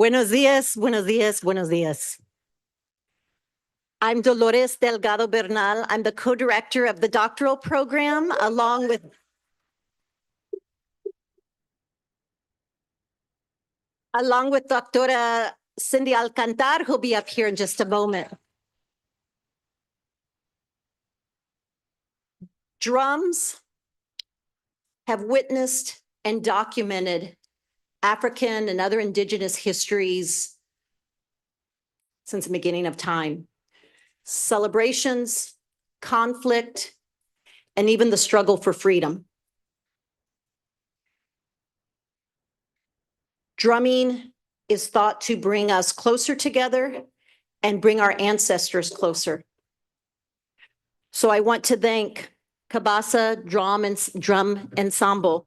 Buenos días, buenos días, buenos días. I'm Dolores Delgado Bernal. I'm the co-director of the doctoral program, along with Doctora Cindy Alcantar, who'll be up here in just a moment. Drums have witnessed and documented African and other indigenous histories since the beginning of time. Celebrations, conflict, and even the struggle for freedom. Drumming is thought to bring us closer together and bring our ancestors closer. So I want to thank Kabasa Drum Ensemble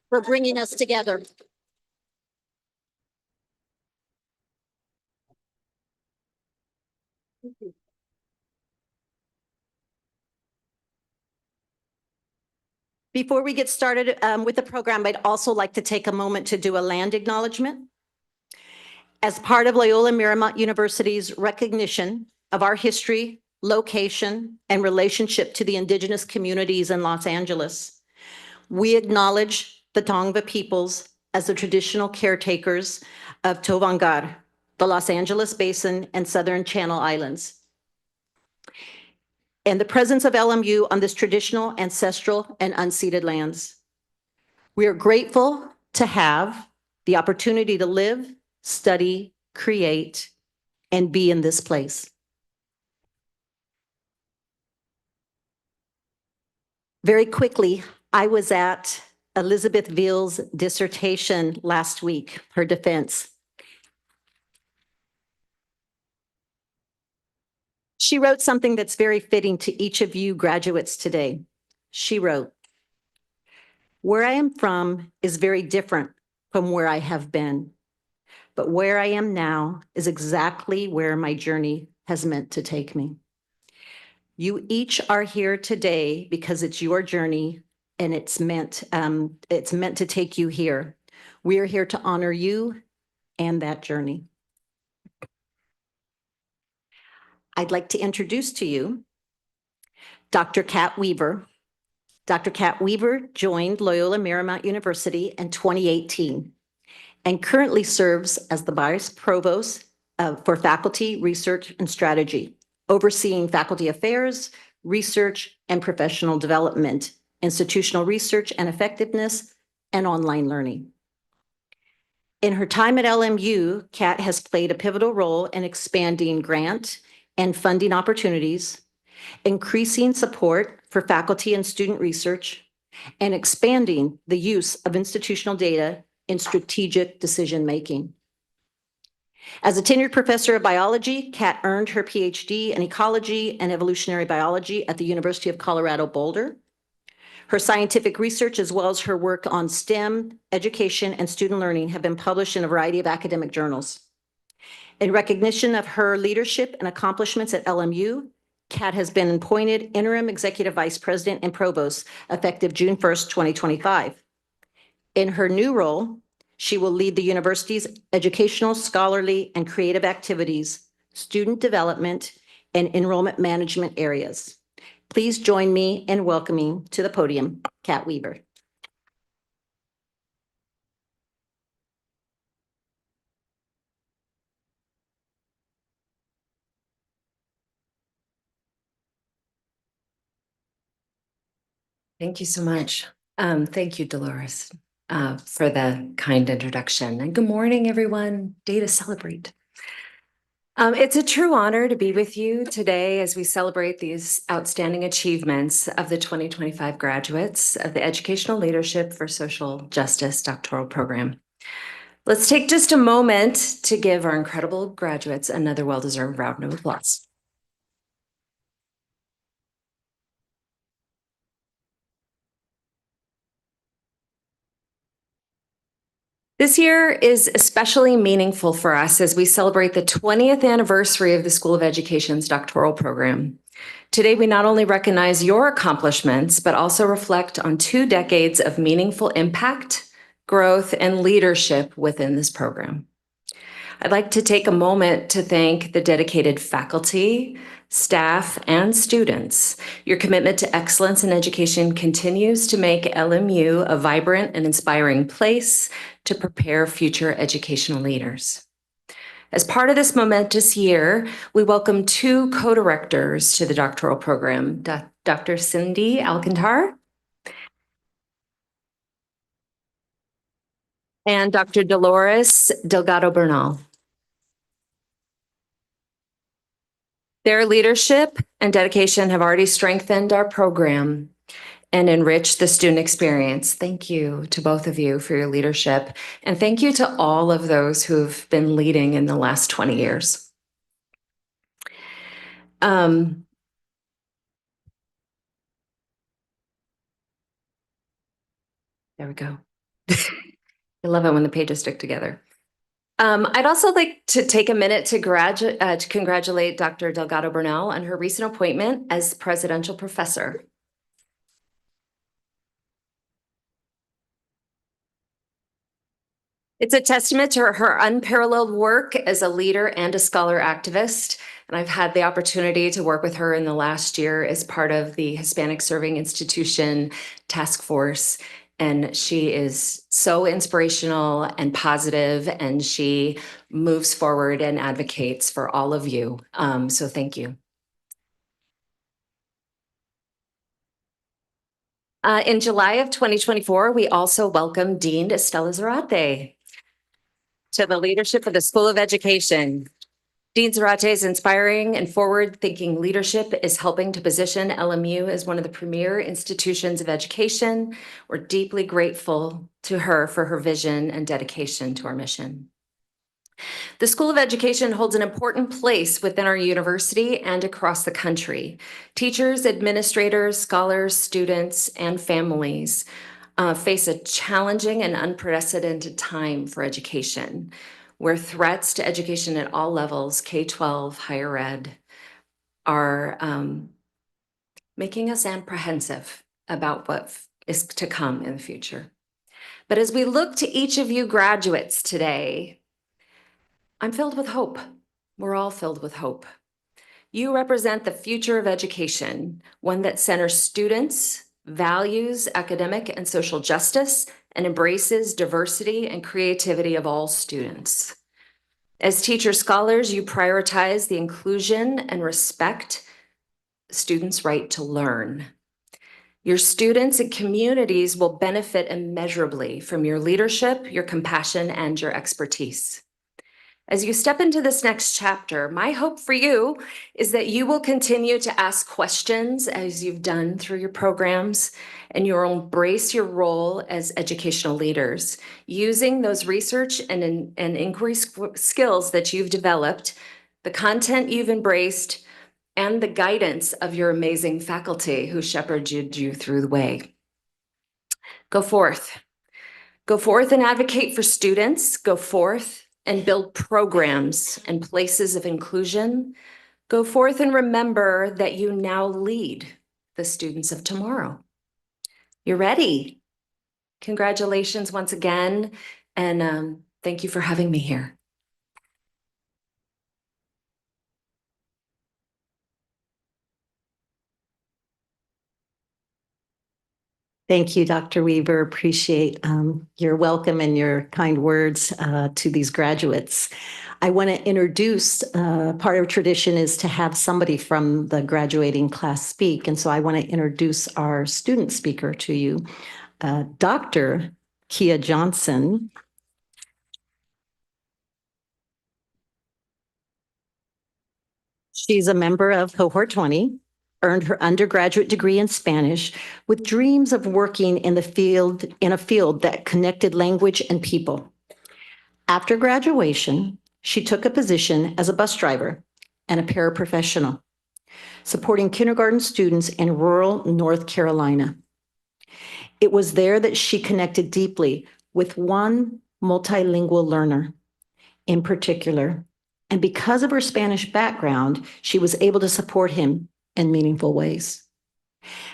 for bringing us together. Before we get started with the program, I'd also like to take a moment to do a land acknowledgement. As part of Loyola Marymount University's recognition of our history, location, and relationship to the indigenous communities in Los Angeles, we acknowledge the Tongva peoples as the traditional caretakers of Tovangar, the Los Angeles Basin and Southern Channel Islands. And the presence of LMU on this traditional, ancestral, and unceded lands. We are grateful to have the opportunity to live, study, create, and be in this place. Very quickly, I was at Elizabeth Veal's dissertation last week, her defense. She wrote something that's very fitting to each of you graduates today. She wrote, "Where I am from is very different from where I have been, but where I am now is exactly where my journey has meant to take me." You each are here today because it's your journey and it's meant to take you here. We are here to honor you and that journey. I'd like to introduce to you Dr. Kat Weaver. Dr. Kat Weaver joined Loyola Marymount University in 2018 and currently serves as the Vice Provost for Faculty, Research, and Strategy, overseeing faculty affairs, research, and professional development, institutional research and effectiveness, and online learning. In her time at LMU, Kat has played a pivotal role in expanding grant and funding opportunities, increasing support for faculty and student research, and expanding the use of institutional data in strategic decision-making. As a tenured professor of biology, Kat earned her PhD in ecology and evolutionary biology at the University of Colorado Boulder. Her scientific research, as well as her work on STEM, education, and student learning, have been published in a variety of academic journals. In recognition of her leadership and accomplishments at LMU, Kat has been appointed Interim Executive Vice President and Provost effective June 1st, 2025. In her new role, she will lead the university's educational, scholarly, and creative activities, student development, and enrollment management areas. Please join me in welcoming to the podium, Kat Weaver. Thank you so much. Thank you, Dolores, for the kind introduction. And good morning, everyone. Day to celebrate. It's a true honor to be with you today as we celebrate these outstanding achievements of the 2025 graduates of the Educational Leadership for Social Justice Doctoral Program. Let's take just a moment to give our incredible graduates another well-deserved round of applause. This year is especially meaningful for us as we celebrate the 20th anniversary of the School of Education's doctoral program. Today, we not only recognize your accomplishments, but also reflect on 2 decades of meaningful impact, growth, and leadership within this program. I'd like to take a moment to thank the dedicated faculty, staff, and students. Your commitment to excellence in education continues to make LMU a vibrant and inspiring place to prepare future educational leaders. As part of this momentous year, we welcome two co-directors to the doctoral program, Dr. Cindy Alcantar and Dr. Dolores Delgado Bernal. Their leadership and dedication have already strengthened our program and enriched the student experience. Thank you to both of you for your leadership, and thank you to all of those who've been leading in the last 20 years. There we go. I love it when the pages stick together. I'd also like to take a minute to congratulate Dr. Delgado Bernal on her recent appointment as presidential professor. It's a testament to her unparalleled work as a leader and a scholar activist. And I've had the opportunity to work with her in the last year as part of the Hispanic Serving Institution Task Force. And she is so inspirational and positive, and she moves forward and advocates for all of you. So thank you. In July of 2024, we also welcomed Dean Estela Zarate to the leadership of the School of Education. Dean Zarate's inspiring and forward-thinking leadership is helping to position LMU as one of the premier institutions of education. We're deeply grateful to her for her vision and dedication to our mission. The School of Education holds an important place within our university and across the country. Teachers, administrators, scholars, students, and families face a challenging and unprecedented time for education, where threats to education at all levels, K-12, higher ed, are making us apprehensive about what is to come in the future. But as we look to each of you graduates today, I'm filled with hope. We're all filled with hope. You represent the future of education, one that centers students, values academic and social justice, and embraces diversity and creativity of all students. As teacher scholars, you prioritize the inclusion and respect students' right to learn. Your students and communities will benefit immeasurably from your leadership, your compassion, and your expertise. As you step into this next chapter, my hope for you is that you will continue to ask questions as you've done through your programs, and you'll embrace your role as educational leaders, using those research and inquiry skills that you've developed, the content you've embraced, and the guidance of your amazing faculty who shepherded you through the way. Go forth. Go forth and advocate for students. Go forth and build programs and places of inclusion. Go forth and remember that you now lead the students of tomorrow. You're ready. Congratulations once again, and thank you for having me here. Thank you, Dr. Weaver. Appreciate your welcome and your kind words to these graduates. I want to introduce, part of tradition is to have somebody from the graduating class speak. And so I want to introduce our student speaker to you, Dr. Kia Johnson. She's a member of Cohort 20, earned her undergraduate degree in Spanish with dreams of working in a field that connected language and people. After graduation, she took a position as a bus driver and a paraprofessional, supporting kindergarten students in rural North Carolina. It was there that she connected deeply with one multilingual learner in particular, and because of her Spanish background, she was able to support him in meaningful ways.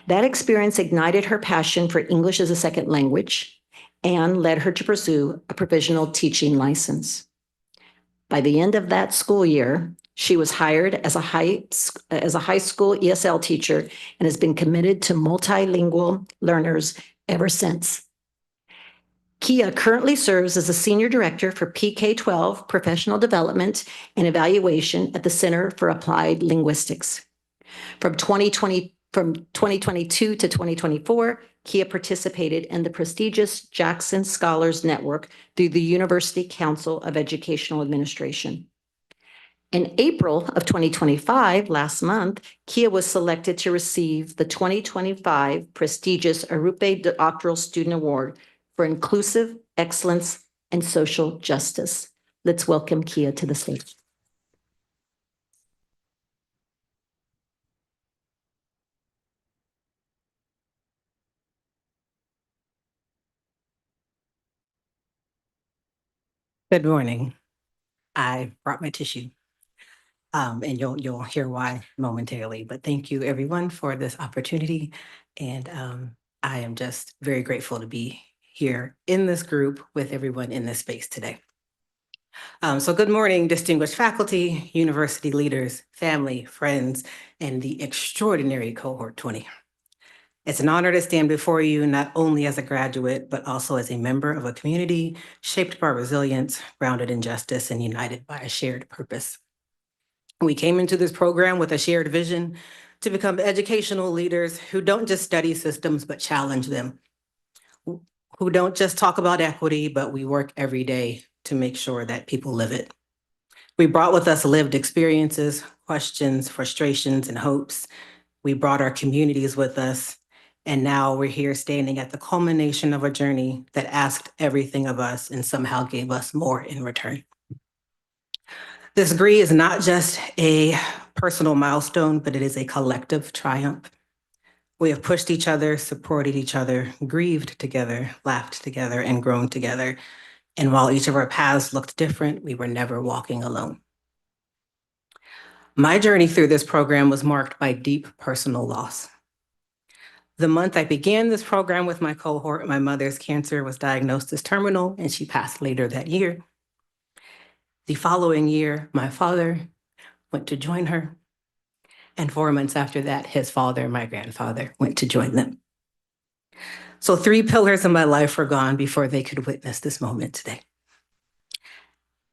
That experience ignited her passion for English as a second language and led her to pursue a provisional teaching license. By the end of that school year, she was hired as a high school ESL teacher and has been committed to multilingual learners ever since. Kia currently serves as a senior director for PK-12 professional development and evaluation at the Center for Applied Linguistics. From 2022 to 2024, Kia participated in the prestigious Jackson Scholars Network through the University Council of Educational Administration. In April of 2025, last month, Kia was selected to receive the 2025 prestigious Arupe Doctoral Student Award for Inclusive Excellence and Social Justice. Let's welcome Kia to the stage. Good morning. I brought my tissue, and you'll hear why momentarily. But thank you, everyone, for this opportunity. And I am just very grateful to be here in this group with everyone in this space today. So good morning, distinguished faculty, university leaders, family, friends, and the extraordinary cohort 20. It's an honor to stand before you, not only as a graduate, but also as a member of a community shaped by resilience, grounded in justice, and united by a shared purpose. We came into this program with a shared vision to become educational leaders who don't just study systems, but challenge them, who don't just talk about equity, but we work every day to make sure that people live it. We brought with us lived experiences, questions, frustrations, and hopes. We brought our communities with us. And now we're here standing at the culmination of a journey that asked everything of us and somehow gave us more in return. This degree is not just a personal milestone, but it is a collective triumph. We have pushed each other, supported each other, grieved together, laughed together, and grown together. And while each of our paths looked different, we were never walking alone. My journey through this program was marked by deep personal loss. The month I began this program with my cohort, my mother's cancer was diagnosed as terminal, and she passed later that year. The following year, my father went to join her. And 4 months after that, his father, my grandfather, went to join them. So 3 pillars of my life were gone before they could witness this moment today.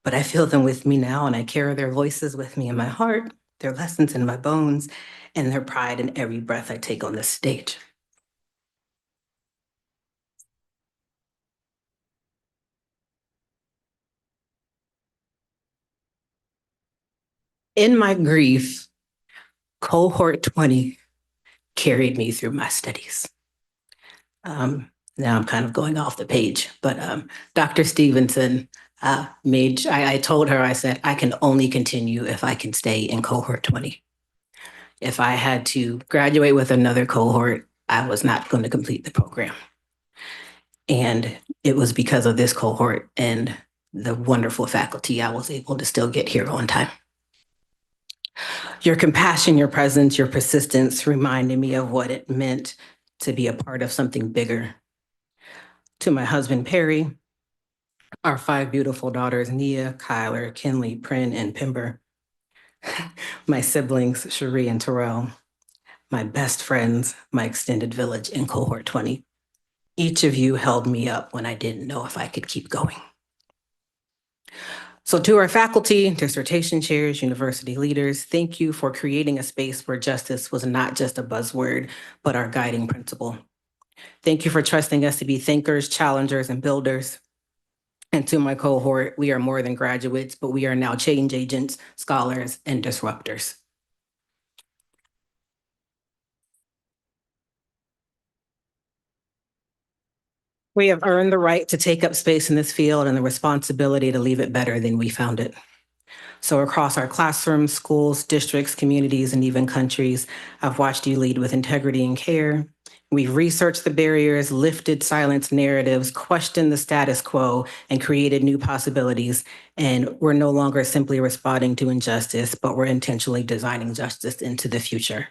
But I feel them with me now, and I carry their voices with me in my heart, their lessons in my bones, and their pride in every breath I take on this stage. In my grief, cohort 20 carried me through my studies. Now I'm kind of going off the page, but Dr. Stevenson I told her, I said, I can only continue if I can stay in cohort 20. If I had to graduate with another cohort, I was not going to complete the program. And it was because of this cohort and the wonderful faculty I was able to still get here on time. Your compassion, your presence, your persistence reminded me of what it meant to be a part of something bigger. To my husband, Perry, our 5 beautiful daughters, Nia, Kyler, Kinley, Prin, and Pimber, my siblings, Cherie and Terrell, my best friends, my extended village in cohort 20. Each of you held me up when I didn't know if I could keep going. So to our faculty, dissertation chairs, university leaders, thank you for creating a space where justice was not just a buzzword, but our guiding principle. Thank you for trusting us to be thinkers, challengers, and builders. And to my cohort, we are more than graduates, but we are now change agents, scholars, and disruptors. We have earned the right to take up space in this field and the responsibility to leave it better than we found it. So across our classrooms, schools, districts, communities, and even countries, I've watched you lead with integrity and care. We've researched the barriers, lifted silence narratives, questioned the status quo, and created new possibilities. And we're no longer simply responding to injustice, but we're intentionally designing justice into the future.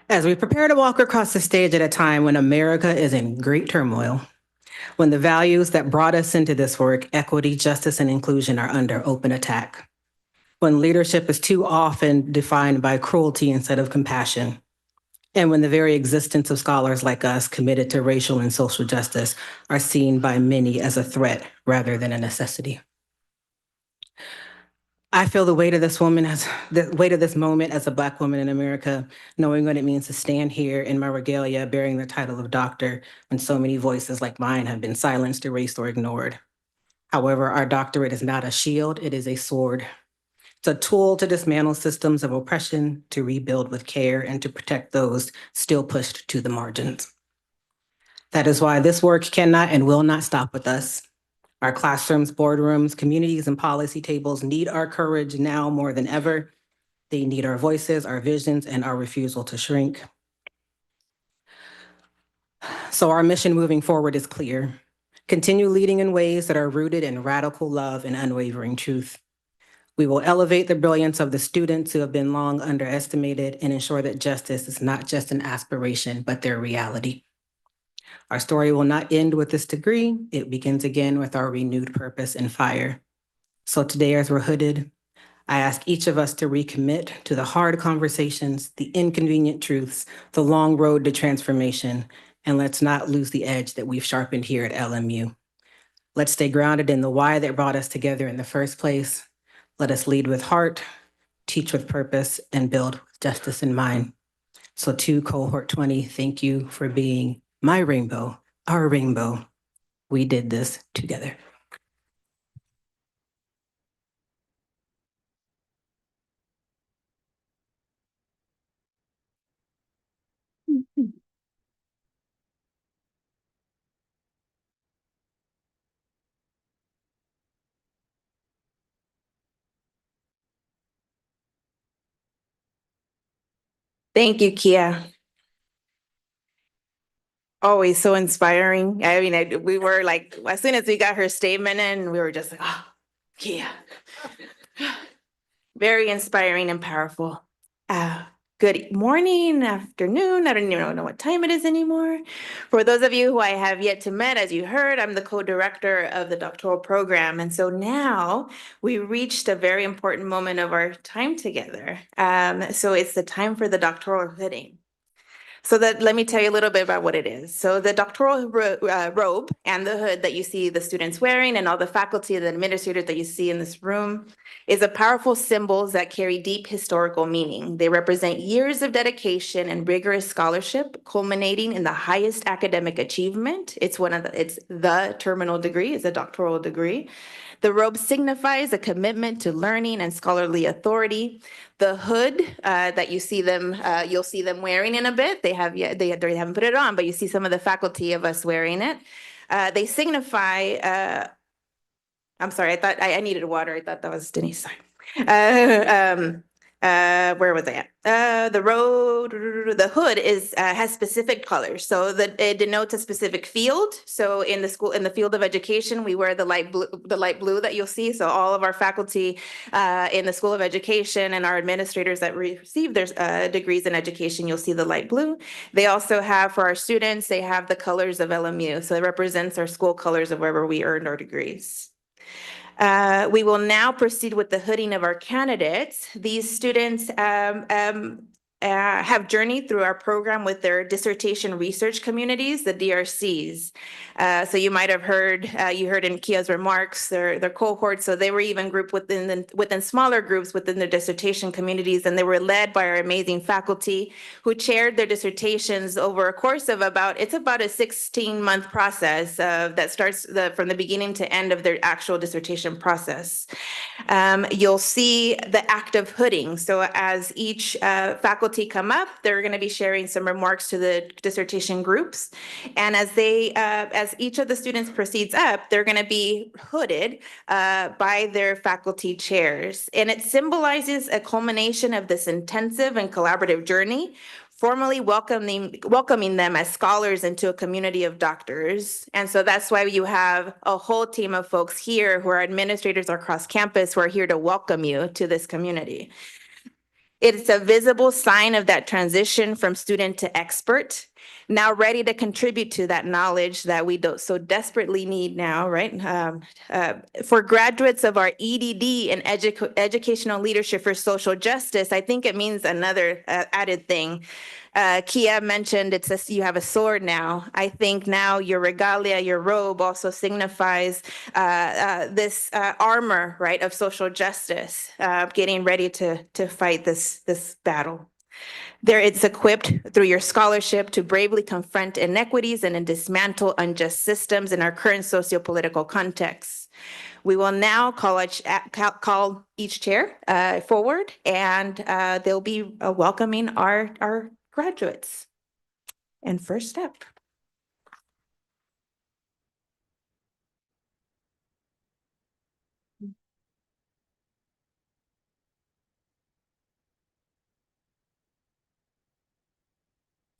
As we prepare to walk across the stage at a time when America is in great turmoil, when the values that brought us into this work, equity, justice, and inclusion, are under open attack. When leadership is too often defined by cruelty instead of compassion. And when the very existence of scholars like us committed to racial and social justice are seen by many as a threat rather than a necessity. I feel the weight of this moment as a Black woman in America, knowing what it means to stand here in my regalia bearing the title of doctor when so many voices like mine have been silenced, erased, or ignored. However, our doctorate is not a shield, it is a sword. It's a tool to dismantle systems of oppression, to rebuild with care, and to protect those still pushed to the margins. That is why this work cannot and will not stop with us. Our classrooms, boardrooms, communities, and policy tables need our courage now more than ever. They need our voices, our visions, and our refusal to shrink. So our mission moving forward is clear. Continue leading in ways that are rooted in radical love and unwavering truth. We will elevate the brilliance of the students who have been long underestimated and ensure that justice is not just an aspiration, but their reality. Our story will not end with this degree. It begins again with our renewed purpose and fire. So today, as we're hooded, I ask each of us to recommit to the hard conversations, the inconvenient truths, the long road to transformation, and let's not lose the edge that we've sharpened here at LMU. Let's stay grounded in the why that brought us together in the first place. Let us lead with heart, teach with purpose, and build with justice in mind. So to Cohort 20, thank you for being my rainbow, our rainbow. We did this together. Thank you, Kia. Always so inspiring. I mean, we were like, as soon as we got her statement in, we were just like, oh, Kia. Very inspiring and powerful. Good morning, afternoon. I don't even know what time it is anymore. For those of you who I have yet to meet, as you heard, I'm the co-director of the doctoral program. And so now we reached a very important moment of our time together. So it's the time for the doctoral hooding. So let me tell you a little bit about what it is. So the doctoral robe and the hood that you see the students wearing and all the faculty and the administrators that you see in this room is a powerful symbols that carry deep historical meaning. They represent years of dedication and rigorous scholarship, culminating in the highest academic achievement. It's the terminal degree, it's a doctoral degree. The robe signifies a commitment to learning and scholarly authority. The hood that you see them, you'll see them wearing in a bit. They haven't put it on, but you see some of the faculty of us wearing it. They signify. I'm sorry. I thought I needed water. I thought that was Denise. Sorry. Where was I at? The hood has specific colors, so that it denotes a specific field. So in the field of education, we wear the light blue that you'll see. So all of our faculty in the School of Education and our administrators that receive their degrees in education, you'll see the light blue. They also have, for our students, they have the colors of LMU. So it represents our school colors of wherever we earned our degrees. We will now proceed with the hooding of our candidates. These students have journeyed through our program with their dissertation research communities, the DRCs. So you might have heard, you heard in Kia's remarks, their cohorts. So they were even grouped within smaller groups within their dissertation communities, and they were led by our amazing faculty who chaired their dissertations over a course of it's about a 16-month process that starts from the beginning to end of their actual dissertation process. You'll see the active hooding. So as each faculty come up, they're going to be sharing some remarks to the dissertation groups. And as each of the students proceeds up, they're going to be hooded by their faculty chairs. And it symbolizes a culmination of this intensive and collaborative journey, formally welcoming them as scholars into a community of doctors. And so that's why you have a whole team of folks here who are administrators across campus who are here to welcome you to this community. It's a visible sign of that transition from student to expert. now ready to contribute to that knowledge that we don't so desperately need now, right? For graduates of our EDD and Educational Leadership for Social Justice, I think it means another added thing. Kia mentioned it says you have a sword now. I think now your regalia, your robe also signifies this armor, right, of social justice, getting ready to fight this battle. There, it's equipped through your scholarship to bravely confront inequities and dismantle unjust systems in our current sociopolitical context. We will now call each chair forward, and they'll be welcoming our graduates. And first step.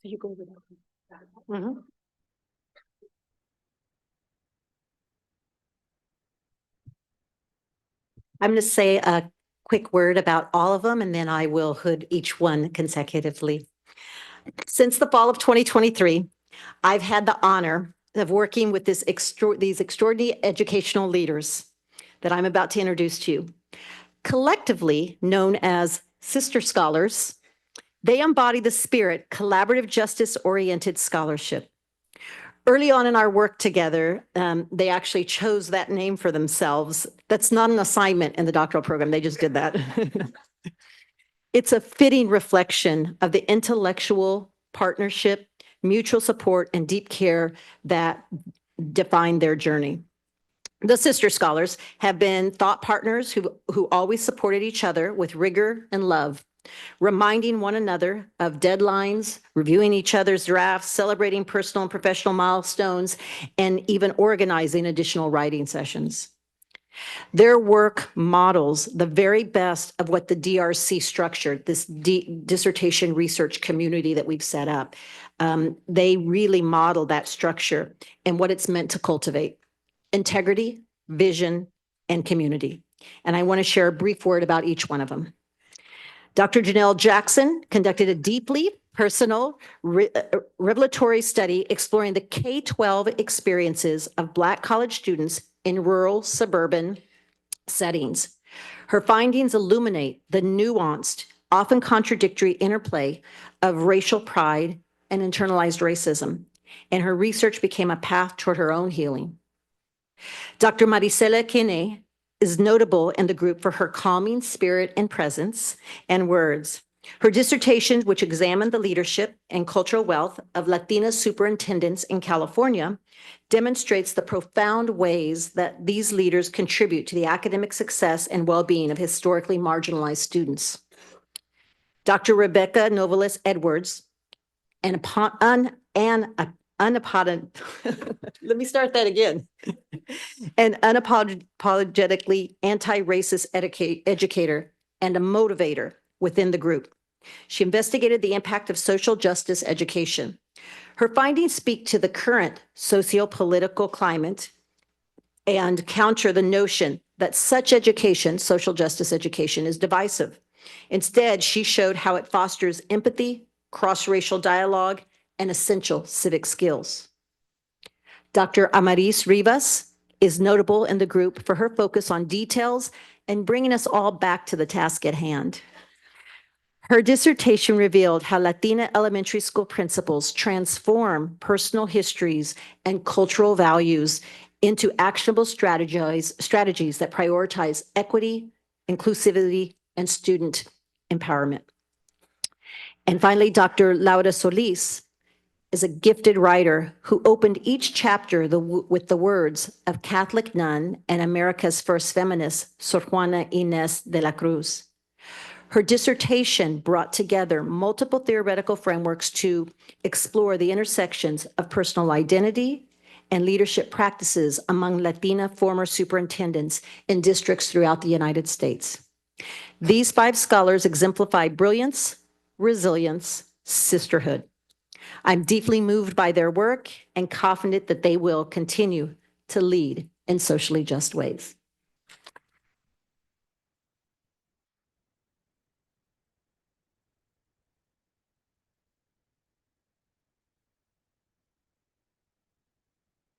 You go over that. Mhm. I'm going to say a quick word about all of them, and then I will hood each one consecutively. Since the fall of 2023, I've had the honor of working with these extraordinary educational leaders that I'm about to introduce to you. Collectively known as Sister Scholars, they embody the spirit collaborative justice-oriented scholarship. Early on in our work together, they actually chose that name for themselves. That's not an assignment in the doctoral program. They just did that. It's a fitting reflection of the intellectual partnership, mutual support, and deep care that define their journey. The Sister Scholars have been thought partners who always supported each other with rigor and love, reminding one another of deadlines, reviewing each other's drafts, celebrating personal and professional milestones, and even organizing additional writing sessions. Their work models the very best of what the DRC structured, this dissertation research community that we've set up. They really model that structure and what it's meant to cultivate: integrity, vision, and community. And I want to share a brief word about each one of them. Dr. Janelle Jackson conducted a deeply personal revelatory study exploring the K-12 experiences of Black college students in rural, suburban settings. Her findings illuminate the nuanced, often contradictory interplay of racial pride and internalized racism, and her research became a path toward her own healing. Dr. Maricela Kine is notable in the group for her calming spirit and presence and words. Her dissertation, which examined the leadership and cultural wealth of Latina superintendents in California, demonstrates the profound ways that these leaders contribute to the academic success and well-being of historically marginalized students. Dr. Rebecca Novalis Edwards, let me start that again. An unapologetically anti-racist educator and a motivator within the group. She investigated the impact of social justice education. Her findings speak to the current socio-political climate and counter the notion that such education, social justice education, is divisive. Instead, she showed how it fosters empathy, cross-racial dialogue, and essential civic skills. Dr. Amaris Rivas is notable in the group for her focus on details and bringing us all back to the task at hand. Her dissertation revealed how Latina elementary school principals transform personal histories and cultural values into actionable strategies that prioritize equity, inclusivity, and student empowerment. And finally, Dr. Laura Solis is a gifted writer who opened each chapter with the words of Catholic nun and America's first feminist, Sor Juana Inés de la Cruz. Her dissertation brought together multiple theoretical frameworks to explore the intersections of personal identity and leadership practices among Latina former superintendents in districts throughout the United States. These 5 scholars exemplify brilliance, resilience, sisterhood. I'm deeply moved by their work and confident that they will continue to lead in socially just ways.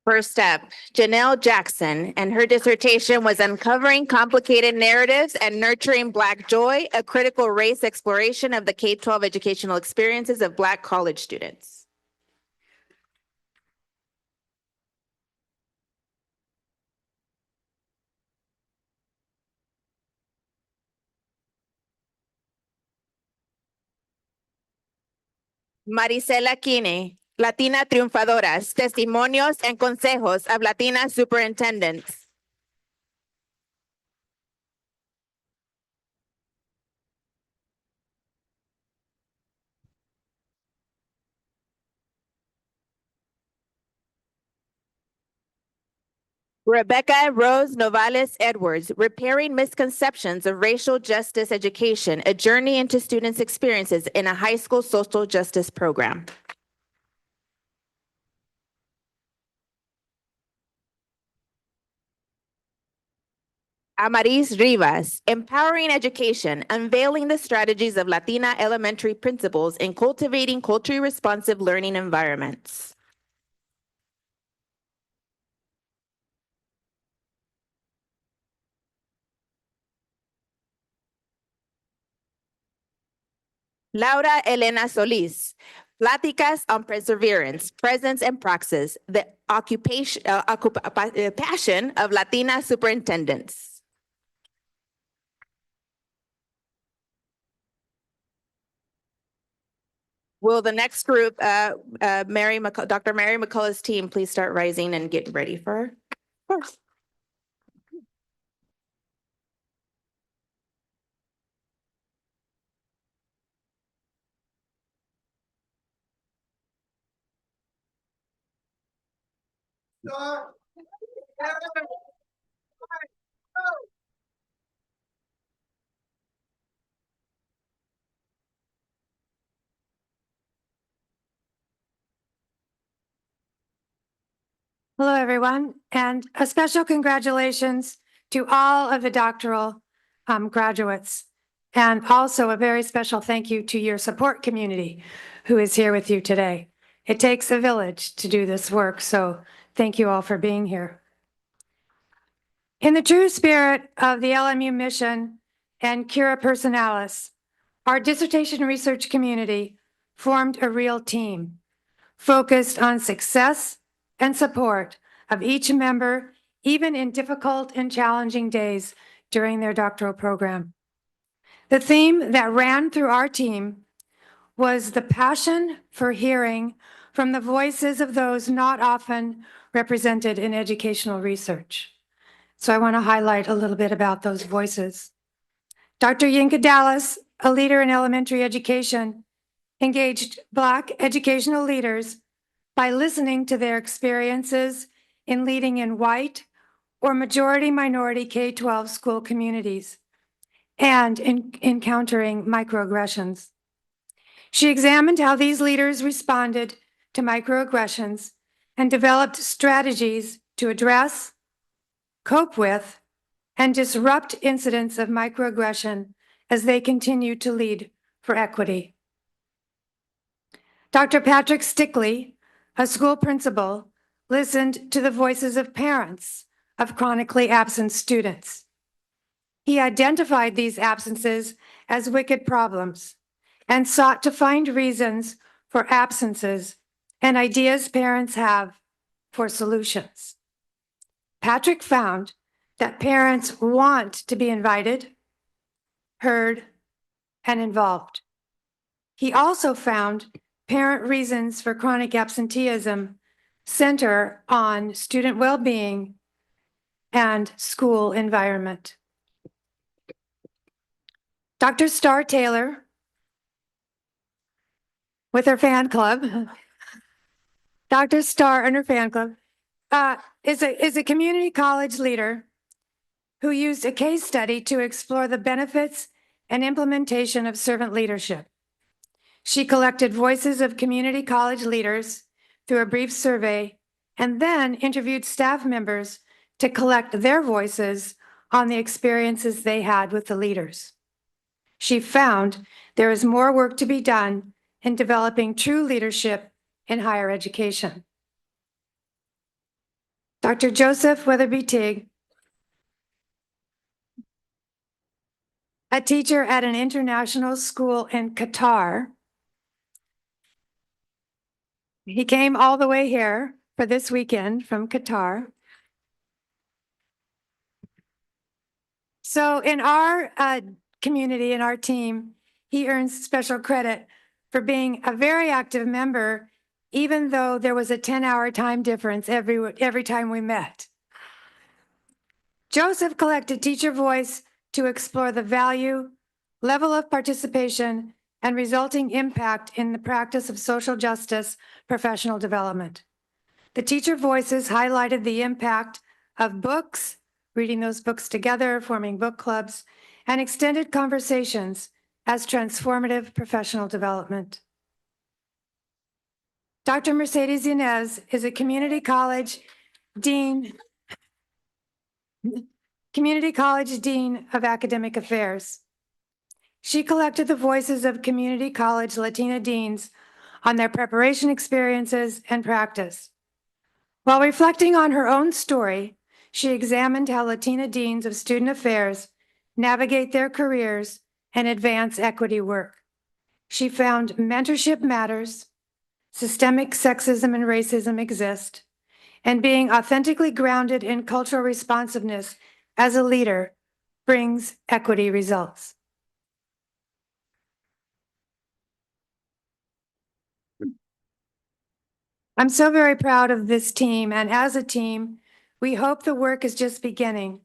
First up, Janelle Jackson, and her dissertation was Uncovering Complicated Narratives and Nurturing Black Joy, a critical race exploration of the K-12 educational experiences of Black college students. Marisela Kine, Latina Triunfadoras, Testimonios and Consejos of Latina Superintendents. Rebecca Rose Novales Edwards, Repairing Misconceptions of Racial Justice Education, a journey into students' experiences in a high school social justice program. Amaris Rivas, Empowering Education, Unveiling the Strategies of Latina Elementary Principals in Cultivating Culturally Responsive Learning Environments. Laura Elena Solis, Pláticas on Perseverance, Presence and Praxis, the passion of Latina superintendents. Will the next group, Dr. Mary McCullough's team, please start rising and get ready for course. Hello, everyone, and a special congratulations to all of the doctoral graduates, and also a very special thank you to your support community who is here with you today. It takes a village to do this work, so thank you all for being here. In the true spirit of the LMU mission and Cura Personalis, our dissertation research community formed a real team focused on success and support of each member, even in difficult and challenging days during their doctoral program. The theme that ran through our team was the passion for hearing from the voices of those not often represented in educational research. So I want to highlight a little bit about those voices. Dr. Yinka Dallas, a leader in elementary education, engaged Black educational leaders by listening to their experiences in leading in white or majority minority K-12 school communities and in encountering microaggressions. She examined how these leaders responded to microaggressions and developed strategies to address, cope with, and disrupt incidents of microaggression as they continue to lead for equity. Dr. Patrick Stickley, a school principal, listened to the voices of parents of chronically absent students. He identified these absences as wicked problems and sought to find reasons for absences and ideas parents have for solutions. Patrick found that parents want to be invited, heard, and involved. He also found parent reasons for chronic absenteeism center on student well-being and school environment. Dr. Star Taylor, with her fan club, Dr. Star and her fan club, is a community college leader who used a case study to explore the benefits and implementation of servant leadership. She collected voices of community college leaders through a brief survey and then interviewed staff members to collect their voices on the experiences they had with the leaders. She found there is more work to be done in developing true leadership in higher education. Dr. Joseph Weatherby Teague, a teacher at an international school in Qatar. He came all the way here for this weekend from Qatar. So in our community, in our team, he earns special credit for being a very active member, even though there was a 10-hour time difference every time we met. Joseph collected teacher voice to explore the value, level of participation, and resulting impact in the practice of social justice professional development. The teacher voices highlighted the impact of books, reading those books together, forming book clubs, and extended conversations as transformative professional development. Dr. Mercedes Yanez is a community college dean of academic affairs. She collected the voices of community college Latina deans on their preparation experiences and practice. While reflecting on her own story, she examined how Latina deans of student affairs navigate their careers and advance equity work. She found mentorship matters, systemic sexism and racism exist, and being authentically grounded in cultural responsiveness as a leader brings equity results. I'm so very proud of this team, and as a team, we hope the work is just beginning,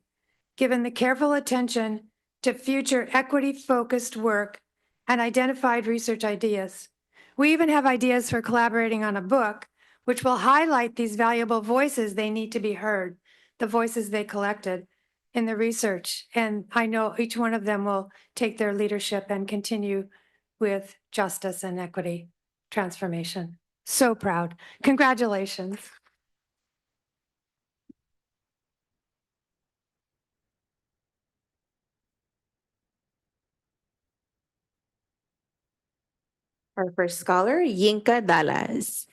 given the careful attention to future equity-focused work and identified research ideas. We even have ideas for collaborating on a book, which will highlight these valuable voices they need to be heard, the voices they collected in the research. And I know each one of them will take their leadership and continue with justice and equity transformation. So proud. Congratulations. Our first scholar, Yinka Dallas.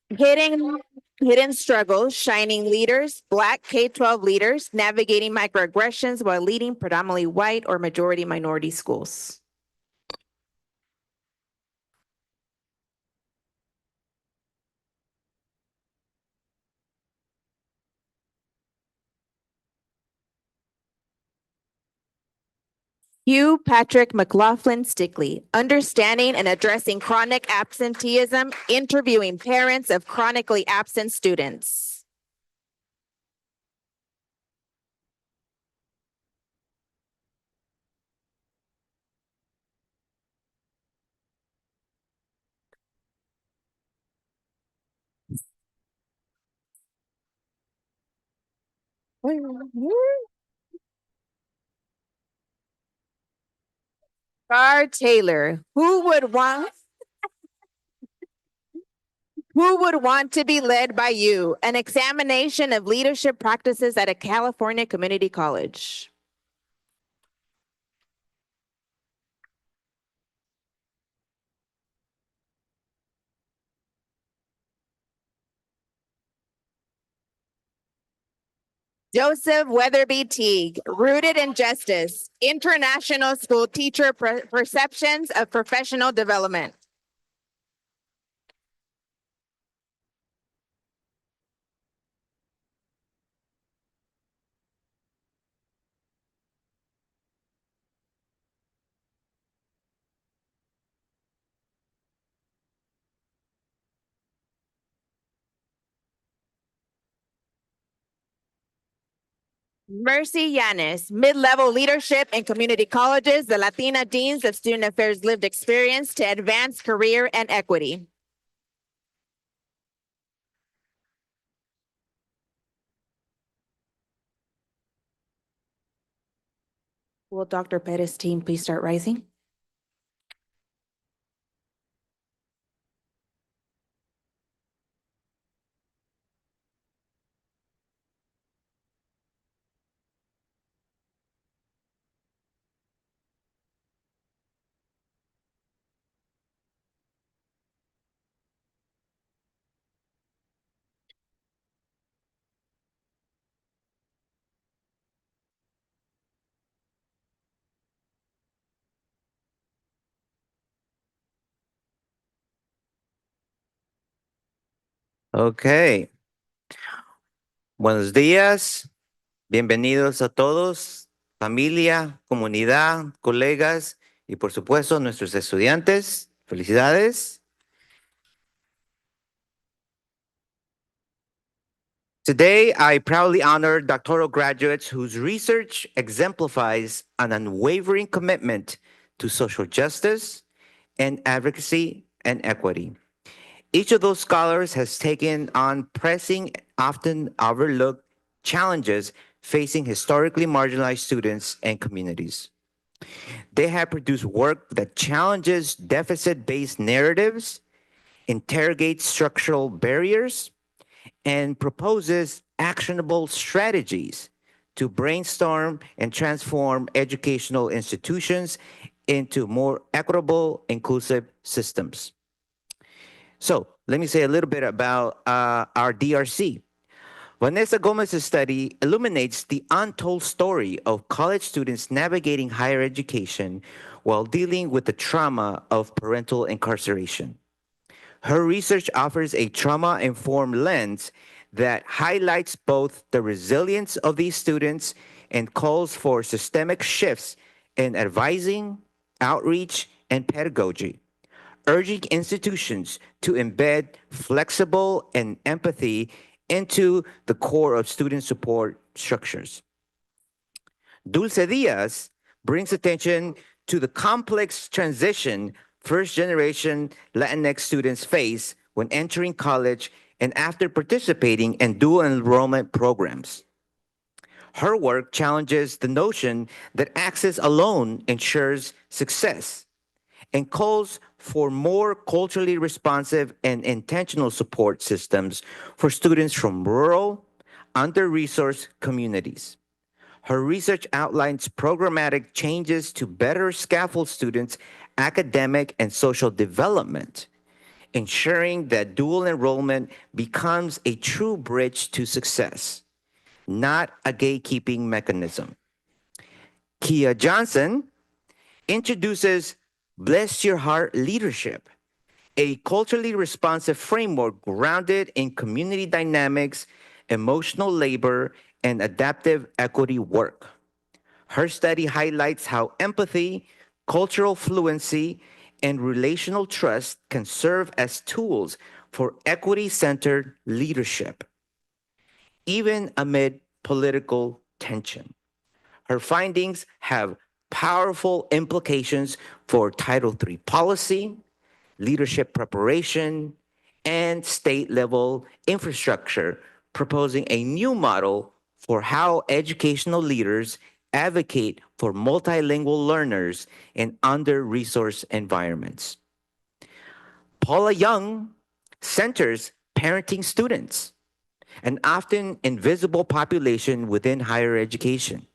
Hidden struggles, shining leaders, Black K-12 leaders navigating microaggressions while leading predominantly white or majority minority schools. Hugh Patrick McLaughlin Stickley, understanding and addressing chronic absenteeism, interviewing parents of chronically absent students. Gar Taylor, who would want to be led by you? An examination of leadership practices at a California community college. Joseph Weatherby Teague, rooted in justice, international school teacher perceptions of professional development. Mercy Yanis, mid-level leadership in community colleges, the Latina Deans of Student Affairs lived experience to advance career and equity. Will Dr. Perez team please start rising? Okay. Buenos días. Bienvenidos a todos, familia, comunidad, colegas y por supuesto nuestros estudiantes. Felicidades. Today, I proudly honor doctoral graduates whose research exemplifies an unwavering commitment to social justice and advocacy and equity. Each of those scholars has taken on pressing, often overlooked challenges facing historically marginalized students and communities. They have produced work that challenges deficit-based narratives, interrogates structural barriers, and proposes actionable strategies to brainstorm and transform educational institutions into more equitable, inclusive systems. So let me say a little bit about our DRC. Vanessa Gomez's study illuminates the untold story of college students navigating higher education while dealing with the trauma of parental incarceration. Her research offers a trauma-informed lens that highlights both the resilience of these students and calls for systemic shifts in advising, outreach, and pedagogy, urging institutions to embed flexible and empathy into the core of student support structures. Dulce Diaz brings attention to the complex transition first-generation Latinx students face when entering college and after participating in dual enrollment programs. Her work challenges the notion that access alone ensures success and calls for more culturally responsive and intentional support systems for students from rural, under-resourced communities. Her research outlines programmatic changes to better scaffold students' academic and social development, ensuring that dual enrollment becomes a true bridge to success, not a gatekeeping mechanism. Kia Johnson introduces Bless Your Heart Leadership, a culturally responsive framework grounded in community dynamics, emotional labor, and adaptive equity work. Her study highlights how empathy, cultural fluency, and relational trust can serve as tools for equity-centered leadership, even amid political tension. Her findings have powerful implications for Title III policy, leadership preparation, and state-level infrastructure, proposing a new model for how educational leaders advocate for multilingual learners in under-resourced environments. Paula Young centers parenting students, an often invisible population within higher education,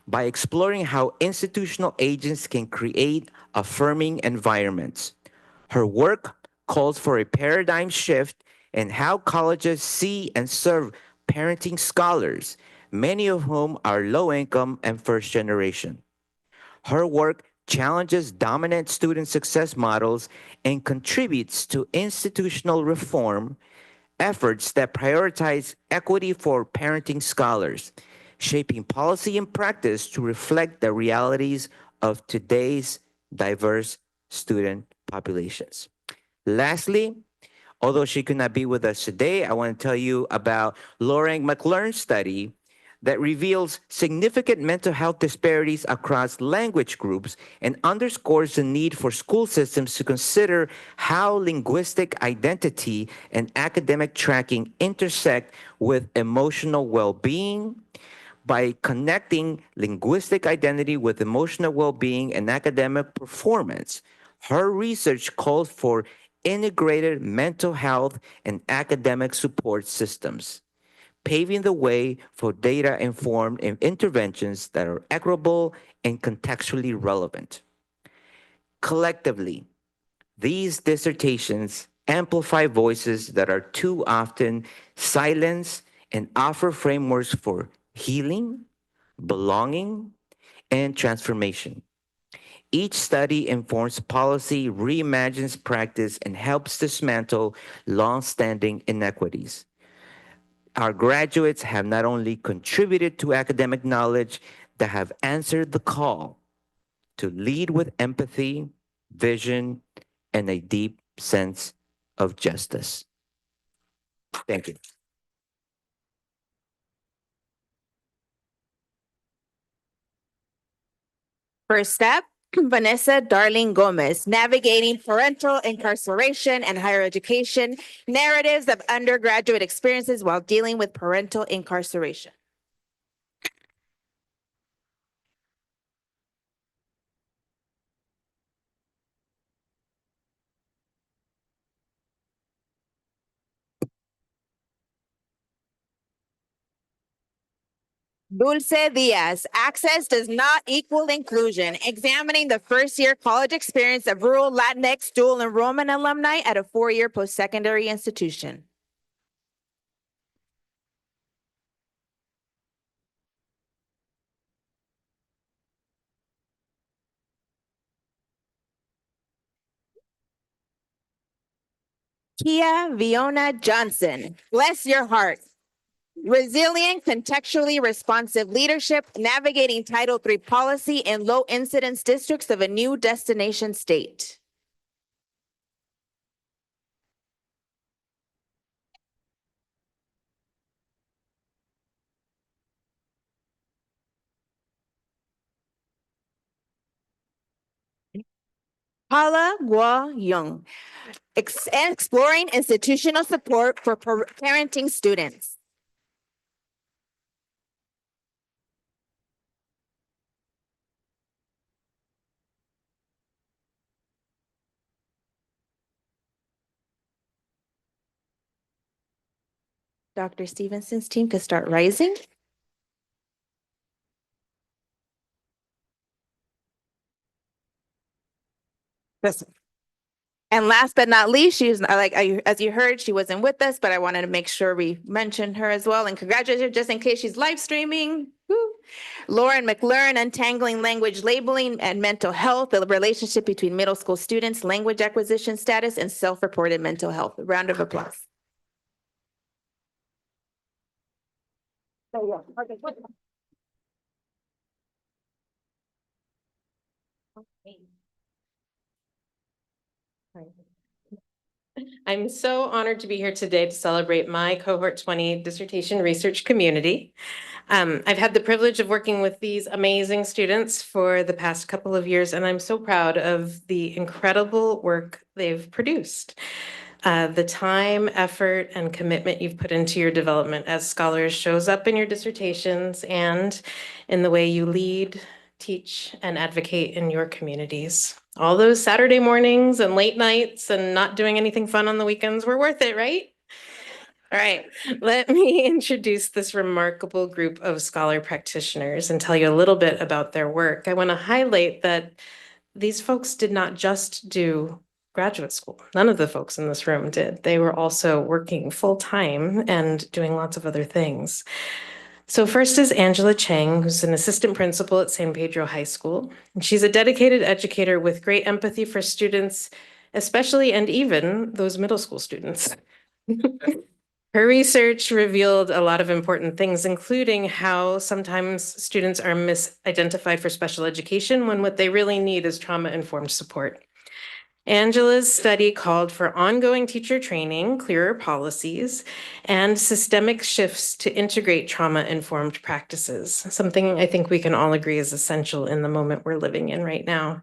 by exploring how institutional agents can create affirming environments. Her work calls for a paradigm shift in how colleges see and serve parenting scholars, many of whom are low-income and first-generation. Her work challenges dominant student success models and contributes to institutional reform efforts that prioritize equity for parenting scholars, shaping policy and practice to reflect the realities of today's diverse student populations. Lastly, although she could not be with us today, I want to tell you about Lorraine McLearn's study that reveals significant mental health disparities across language groups and underscores the need for school systems to consider how linguistic identity and academic tracking intersect with emotional well-being. By connecting linguistic identity with emotional well-being and academic performance, her research calls for integrated mental health and academic support systems, paving the way for data-informed interventions that are equitable and contextually relevant. Collectively, these dissertations amplify voices that are too often silenced and offer frameworks for healing, belonging, and transformation. Each study informs policy, reimagines practice, and helps dismantle long-standing inequities. Our graduates have not only contributed to academic knowledge, they have answered the call to lead with empathy, vision, and a deep sense of justice. Thank you. First step, Vanessa Darling Gomez, Navigating Parental Incarceration and Higher Education, Narratives of Undergraduate Experiences While Dealing with Parental Incarceration. Dulce Diaz, Access Does Not Equal Inclusion, Examining the First-Year College Experience of Rural Latinx Dual Enrollment Alumni at a 4-year post-secondary institution. Kia Viona Johnson, Bless Your Heart. Resilient, contextually responsive leadership, navigating Title III policy in low incidence districts of a new destination state. Paula Guo Young, Exploring Institutional Support for Parenting Students. Dr. Stevenson's team could start rising. And last but not least, she's as you heard, she wasn't with us, but I wanted to make sure we mentioned her as well and congratulate her just in case she's live streaming. Woo. Lauren McLaren, Untangling Language Labeling and Mental Health, the relationship between middle school students, language acquisition status, and self-reported mental health. A round of applause. I'm so honored to be here today to celebrate my cohort 20 dissertation research community. I've had the privilege of working with these amazing students for the past couple of years, and I'm so proud of the incredible work they've produced. The time, effort, and commitment you've put into your development as scholars shows up in your dissertations and in the way you lead, teach, and advocate in your communities. All those Saturday mornings and late nights and not doing anything fun on the weekends were worth it, right? All right, let me introduce this remarkable group of scholar practitioners and tell you a little bit about their work. I want to highlight that these folks did not just do graduate school. None of the folks in this room did. They were also working full-time and doing lots of other things. So first is Angela Chang, who's an assistant principal at San Pedro High School. And she's a dedicated educator with great empathy for students, especially and even those middle school students. Her research revealed a lot of important things, including how sometimes students are misidentified for special education when what they really need is trauma-informed support. Angela's study called for ongoing teacher training, clearer policies, and systemic shifts to integrate trauma-informed practices, something I think we can all agree is essential in the moment we're living in right now.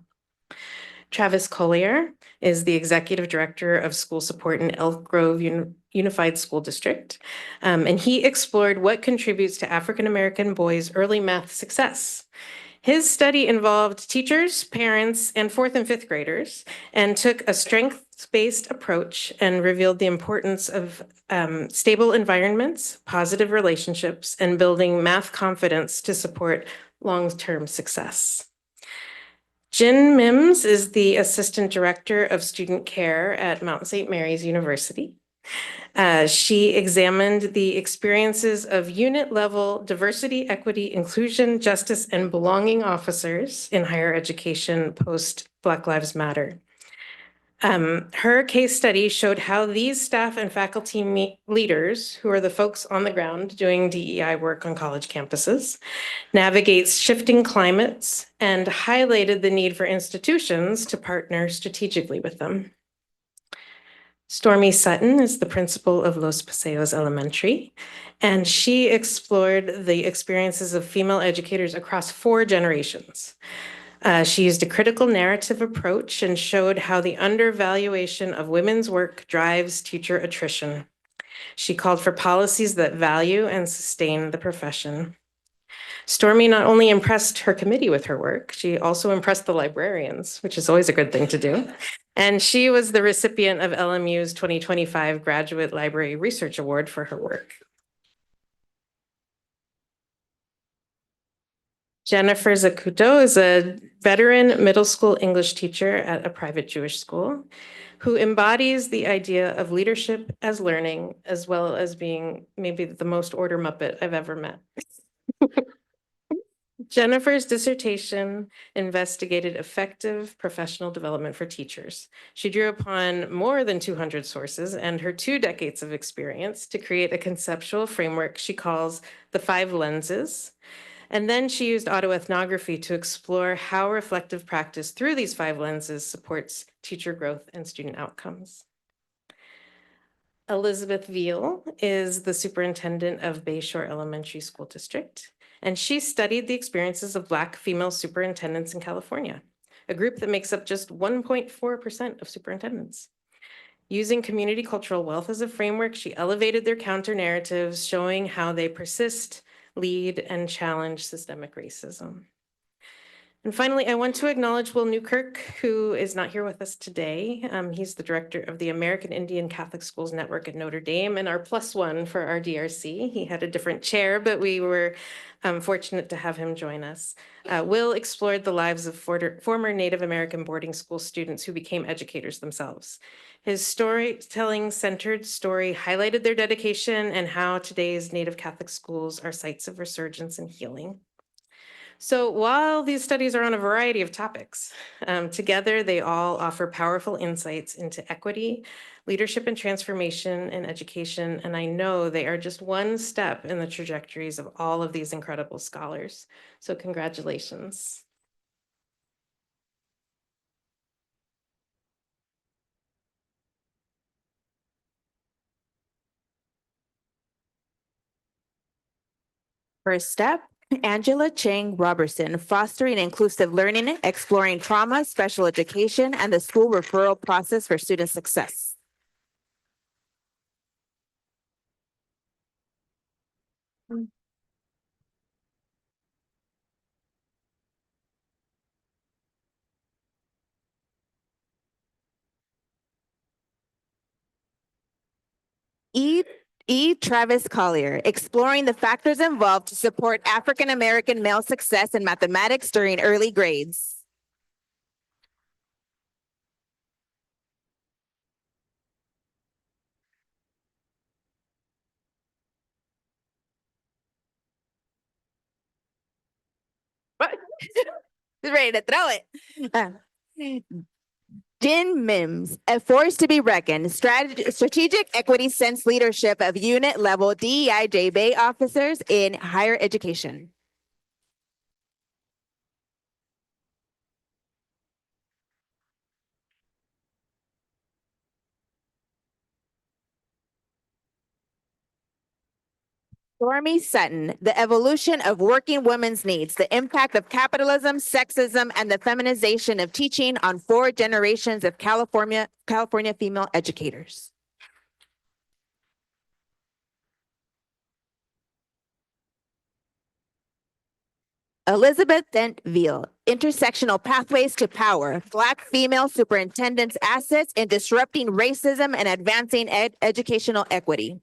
Travis Collier is the Executive Director of School Support in Elk Grove Unified School District, and he explored what contributes to African-American boys' early math success. His study involved teachers, parents, and 4th and 5th graders, and took a strengths-based approach and revealed the importance of stable environments, positive relationships, and building math confidence to support long-term success. Jen Mims is the Assistant Director of Student Care at Mount St. Mary's University. She examined the experiences of unit-level diversity, equity, inclusion, justice, and belonging officers in higher education post Black Lives Matter. Her case study showed how these staff and faculty leaders, who are the folks on the ground doing DEI work on college campuses, navigates shifting climates and highlighted the need for institutions to partner strategically with them. Stormy Sutton is the principal of Los Paseos Elementary, and she explored the experiences of female educators across 4 generations. She used a critical narrative approach and showed how the undervaluation of women's work drives teacher attrition. She called for policies that value and sustain the profession. Stormy not only impressed her committee with her work, she also impressed the librarians, which is always a good thing to do. And she was the recipient of LMU's 2025 Graduate Library Research Award for her work. Jennifer Zacuto is a veteran middle school English teacher at a private Jewish school who embodies the idea of leadership as learning, as well as being maybe the most order muppet I've ever met. Jennifer's dissertation investigated effective professional development for teachers. She drew upon more than 200 sources and her 2 decades of experience to create a conceptual framework she calls the 5 lenses. And then she used autoethnography to explore how reflective practice through these 5 lenses supports teacher growth and student outcomes. Elizabeth Veal is the superintendent of Bayshore Elementary School District, and she studied the experiences of Black female superintendents in California, a group that makes up just 1.4% of superintendents. Using community cultural wealth as a framework, she elevated their counter narratives, showing how they persist, lead, and challenge systemic racism. And finally, I want to acknowledge Will Newkirk, who is not here with us today. He's the director of the American Indian Catholic Schools Network at Notre Dame and our +1 for our DRC. He had a different chair, but we were fortunate to have him join us. Will explored the lives of former Native American boarding school students who became educators themselves. His storytelling centered story highlighted their dedication and how today's Native Catholic schools are sites of resurgence and healing. So while these studies are on a variety of topics, together they all offer powerful insights into equity, leadership and transformation in education, and I know they are just one step in the trajectories of all of these incredible scholars. So congratulations. First step, Angela Chang Robertson, Fostering Inclusive Learning, Exploring Trauma, Special Education, and the School Referral Process for Student Success. Travis Collier, Exploring the Factors Involved to Support African American Male Success in Mathematics During Early Grades. Ready to throw it. Jen Mims, A Force to be Reckoned, Strategic Equity Sense Leadership of Unit Level DEI Bay Officers in Higher Education. Stormy Sutton, The Evolution of Working Women's Needs, The Impact of Capitalism, Sexism, and the Feminization of Teaching on 4 Generations of California Female Educators. Elizabeth Dent Veal, Intersectional Pathways to Power, Black Female Superintendents' Assets in Disrupting Racism and Advancing Educational Equity.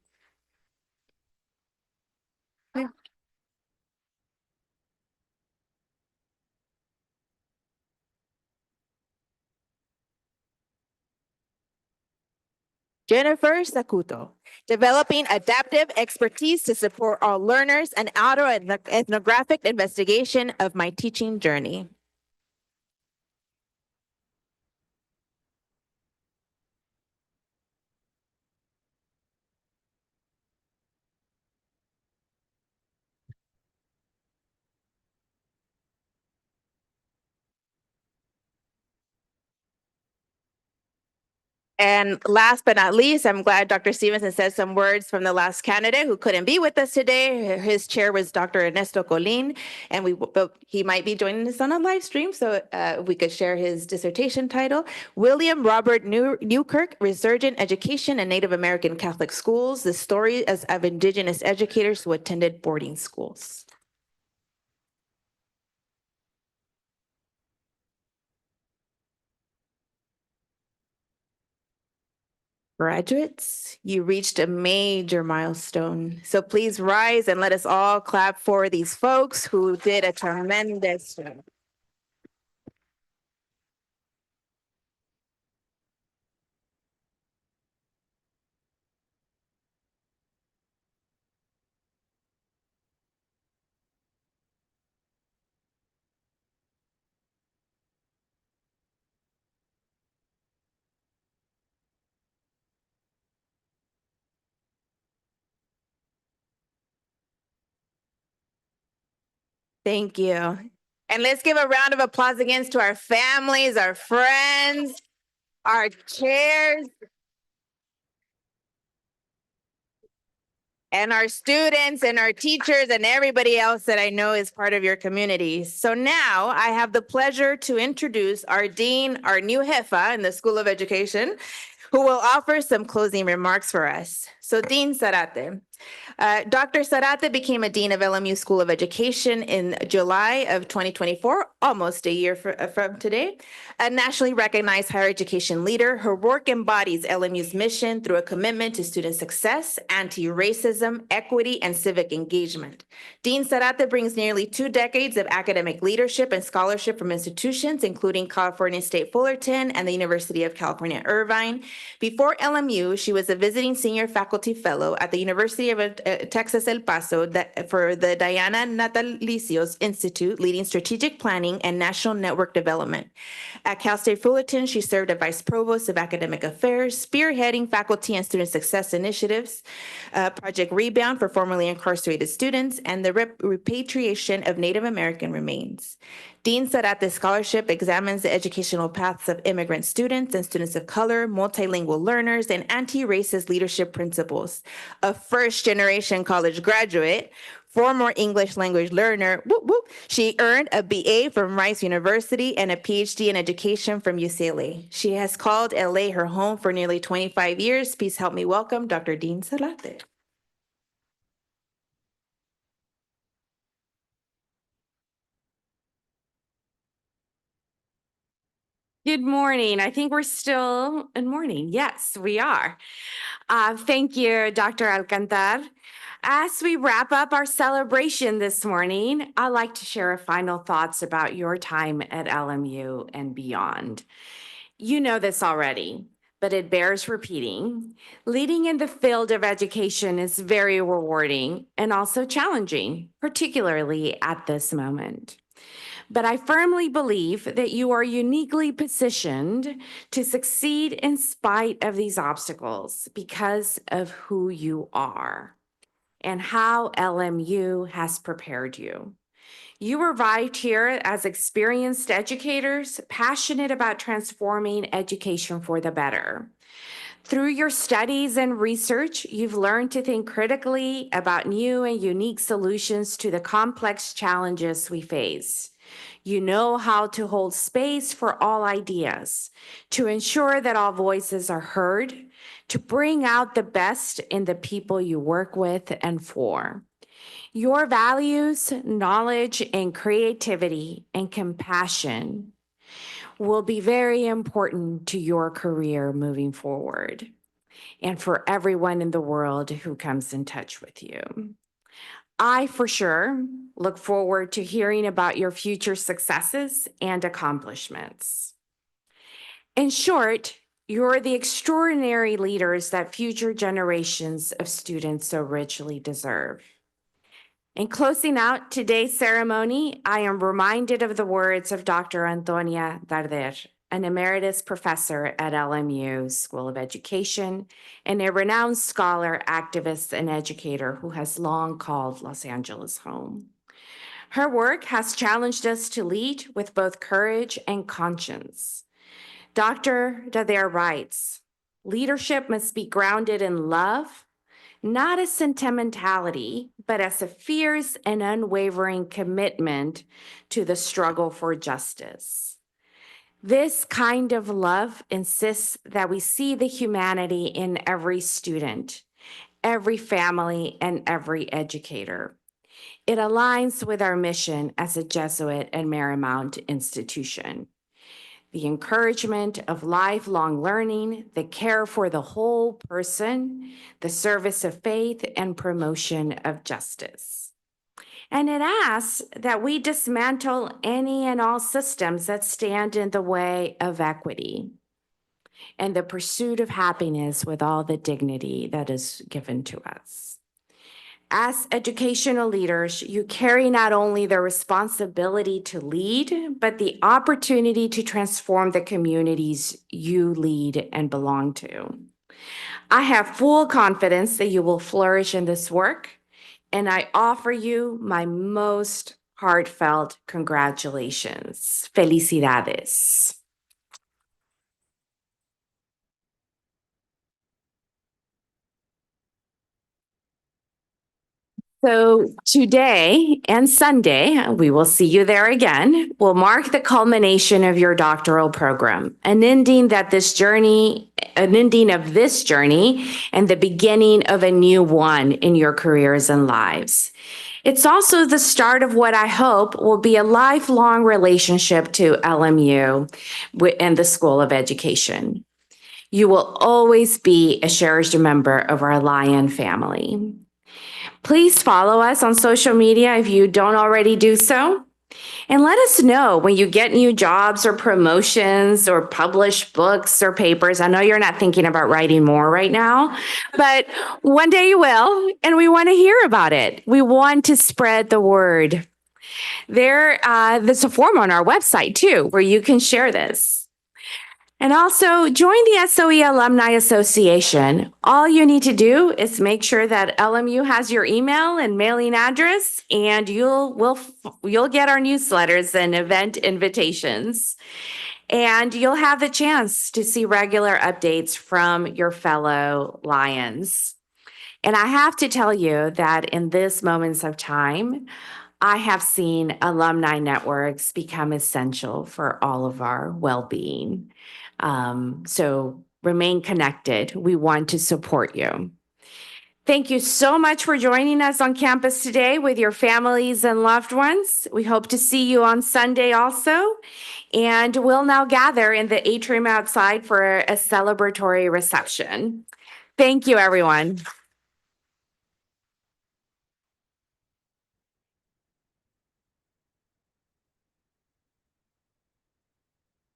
Jennifer Sacuto, developing adaptive expertise to support all learners and ethnographic investigation of my teaching journey. And last but not least, I'm glad Dr. Stevenson said some words from the last candidate who couldn't be with us today. His chair was Dr. Ernesto Colin, and he might be joining us on a live stream, so we could share his dissertation title. William Robert Newkirk, Resurgent Education in Native American Catholic Schools, the story of Indigenous educators who attended boarding schools. Graduates, you reached a major milestone. So please rise and let us all clap for these folks who did a tremendous job. Thank you. And let's give a round of applause again to our families, our friends, our chairs, and our students and our teachers and everybody else that I know is part of your community. So now I have the pleasure to introduce our dean, our new jefa in the School of Education, who will offer some closing remarks for us. So Dean Zarate. Dr. Zarate became a dean of LMU School of Education in July of 2024, almost a year from today. A nationally recognized higher education leader, her work embodies LMU's mission through a commitment to student success, anti-racism, equity, and civic engagement. Dean Zarate brings nearly 2 decades of academic leadership and scholarship from institutions, including California State Fullerton and the University of California, Irvine. Before LMU, she was a visiting senior faculty fellow at the University of Texas El Paso for the Diana Natalicios Institute, leading strategic planning and national network development. At Cal State Fullerton, she served as Vice Provost of Academic Affairs, spearheading faculty and student success initiatives, Project Rebound for formerly incarcerated students, and the repatriation of Native American remains. Dean Zarate Scholarship examines the educational paths of immigrant students and students of color, multilingual learners, and anti-racist leadership principles. A first-generation college graduate, former English language learner, whoop, whoop, she earned a BA from Rice University and a PhD in education from UCLA. She has called LA her home for nearly 25 years. Please help me welcome Dr. Dean Zarate. Good morning. I think we're still in morning. Yes, we are. Thank you, Dr. Alcantar. As we wrap up our celebration this morning, I'd like to share final thoughts about your time at LMU and beyond. You know this already, but it bears repeating. Leading in the field of education is very rewarding and also challenging, particularly at this moment. But I firmly believe that you are uniquely positioned to succeed in spite of these obstacles because of who you are and how LMU has prepared you. You arrived here as experienced educators, passionate about transforming education for the better. Through your studies and research, you've learned to think critically about new and unique solutions to the complex challenges we face. You know how to hold space for all ideas, to ensure that all voices are heard, to bring out the best in the people you work with and for. Your values, knowledge, and creativity and compassion will be very important to your career moving forward and for everyone in the world who comes in touch with you. I, for sure, look forward to hearing about your future successes and accomplishments. In short, You're the extraordinary leaders that future generations of students so richly deserve. In closing out today's ceremony, I am reminded of the words of Dr. Antonia Darder, an emeritus professor at LMU School of Education and a renowned scholar, activist, and educator who has long called Los Angeles home. Her work has challenged us to lead with both courage and conscience. Dr. Darder writes, "Leadership must be grounded in love, not as sentimentality, but as a fierce and unwavering commitment to the struggle for justice. This kind of love insists that we see the humanity in every student, every family, and every educator. It aligns with our mission as a Jesuit and Marymount institution. The encouragement of lifelong learning, the care for the whole person, the service of faith, and promotion of justice." And it asks that we dismantle any and all systems that stand in the way of equity and the pursuit of happiness with all the dignity that is given to us. As educational leaders, you carry not only the responsibility to lead, but the opportunity to transform the communities you lead and belong to. I have full confidence that you will flourish in this work, and I offer you my most heartfelt congratulations. Felicidades. So today and Sunday, we will see you there again, will mark the culmination of your doctoral program, an ending of this journey, and the beginning of a new one in your careers and lives. It's also the start of what I hope will be a lifelong relationship to LMU and the School of Education. You will always be a cherished member of our Lion family. Please follow us on social media if you don't already do so. And let us know when you get new jobs or promotions or publish books or papers. I know you're not thinking about writing more right now, but one day you will, and we want to hear about it. We want to spread the word. There's a form on our website too, where you can share this. And also join the SOE Alumni Association. All you need to do is make sure that LMU has your email and mailing address, and you'll get our newsletters and event invitations. And you'll have the chance to see regular updates from your fellow Lions. And I have to tell you that in this moments of time, I have seen alumni networks become essential for all of our well-being. So remain connected. We want to support you. Thank you so much for joining us on campus today with your families and loved ones. We hope to see you on Sunday also. And we'll now gather in the atrium outside for a celebratory reception. Thank you, everyone.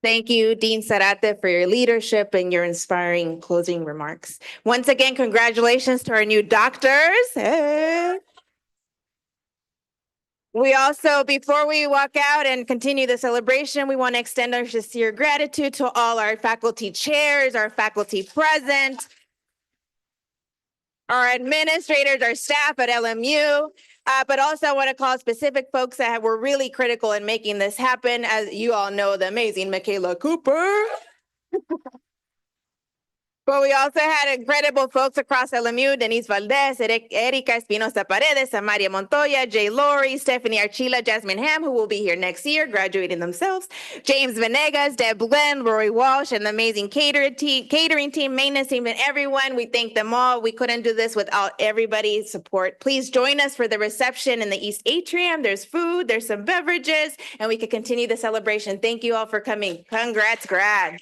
Thank you, Dean Zarate, for your leadership and your inspiring closing remarks. Once again, congratulations to our new doctors. Hey. We also, before we walk out and continue the celebration, we want to extend our sincere gratitude to all our faculty chairs, our faculty present, our administrators, our staff at LMU. But also I want to call specific folks that were really critical in making this happen. As you all know, the amazing Michaela Cooper. But we also had incredible folks across LMU: Denise Valdez, Erika Espinosa Paredes, Amaria Montoya, Jay Laurie, Stephanie Archila, Jasmine Ham, who will be here next year, graduating themselves, James Venegas, Deb Glenn, Rory Walsh, and the amazing catering team, maintenance team, and everyone. We thank them all. We couldn't do this without everybody's support. Please join us for the reception in the East Atrium. There's food, there's some beverages, and we can continue the celebration. Thank you all for coming. Congrats, grad.